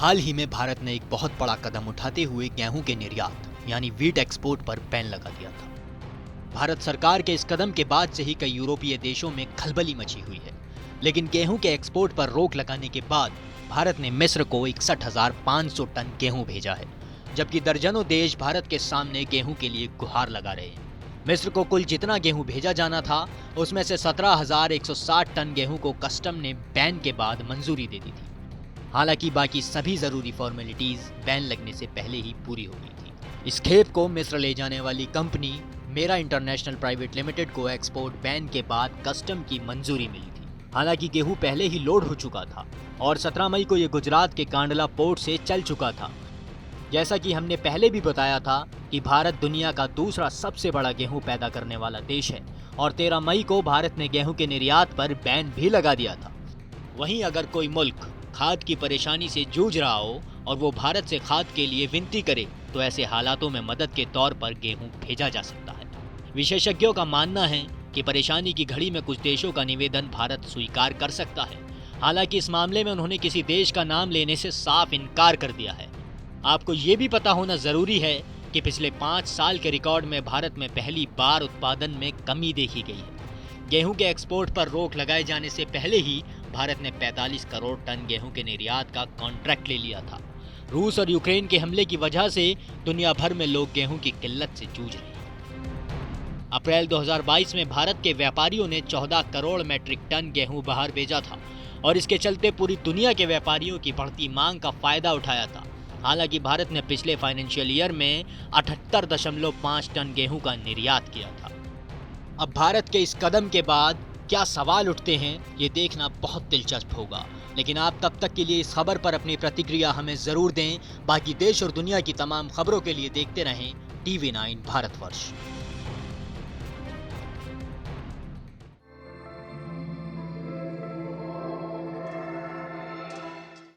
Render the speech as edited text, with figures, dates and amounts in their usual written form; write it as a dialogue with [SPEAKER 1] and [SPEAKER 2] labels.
[SPEAKER 1] हाल ही में भारत ने एक बहुत बड़ा कदम उठाते हुए गेहूं के निर्यात यानी व्हीट एक्सपोर्ट पर बैन लगा दिया था। भारत सरकार के इस कदम के बाद से ही कई यूरोपीय देशों में खलबली मची हुई है। लेकिन गेहूं के एक्सपोर्ट पर रोक लगाने के बाद भारत ने मिस्र को 61,500 टन गेहूं भेजा है, जबकि दर्जनों देश भारत के सामने गेहूं के लिए गुहार लगा रहे हैं। मिस्र को कुल जितना गेहूं भेजा जाना था उसमें से 17,160 टन गेहूं को कस्टम ने बैन के बाद मंजूरी दे दी थी। हालांकि बाकी सभी जरूरी फॉर्मेलिटीज बैन लगने से पहले ही पूरी हो गई थी। इस खेप को मिस्र ले जाने वाली कंपनी मेरा इंटरनेशनल प्राइवेट लिमिटेड को एक्सपोर्ट बैन के बाद कस्टम की मंजूरी मिली थी। हालांकि गेहूं पहले ही लोड हो चुका था और 17 मई को यह गुजरात के कांडला पोर्ट से चल चुका था। जैसा कि हमने पहले भी बताया था कि भारत दुनिया का दूसरा सबसे बड़ा गेहूं पैदा करने वाला देश है और 13 मई को भारत ने गेहूं के निर्यात पर बैन भी लगा दिया था। वहीं अगर कोई मुल्क खाद की परेशानी से जूझ रहा हो और वो भारत से खाद के लिए विनती करे तो ऐसे हालातों में मदद के तौर पर गेहूं भेजा जा सकता है। विशेषज्ञों का मानना है कि परेशानी की घड़ी में कुछ देशों का निवेदन भारत स्वीकार कर सकता है। हालांकि इस मामले में उन्होंने किसी देश का नाम लेने से साफ इनकार कर दिया है। आपको ये भी पता होना जरूरी है कि पिछले 5 साल के रिकॉर्ड में भारत में पहली बार उत्पादन में कमी देखी गई है। गेहूं के एक्सपोर्ट पर रोक लगाए जाने से पहले ही भारत ने 45 करोड़ टन गेहूं के निर्यात का कॉन्ट्रैक्ट ले लिया था। रूस और यूक्रेन के हमले की वजह से दुनिया भर में लोग गेहूं की किल्लत से जूझ रहे हैं। अप्रैल 2022 में भारत के व्यापारियों ने 14 करोड़ मैट्रिक टन गेहूं बाहर भेजा था और इसके चलते पूरी दुनिया के व्यापारियों की बढ़ती मांग का फायदा उठाया था। हालांकि भारत ने पिछले फाइनेंशियल ईयर में 78.5 टन गेहूं का निर्यात किया था। अब भारत के इस कदम के बाद क्या सवाल उठते हैं ये देखना बहुत दिलचस्प होगा। लेकिन आप तब तक के लिए इस खबर पर अपनी प्रतिक्रिया हमें ज़रूर दें। बाकी देश और दुनिया की तमाम खबरों के लिए देखते रहें TV9 भारतवर्ष।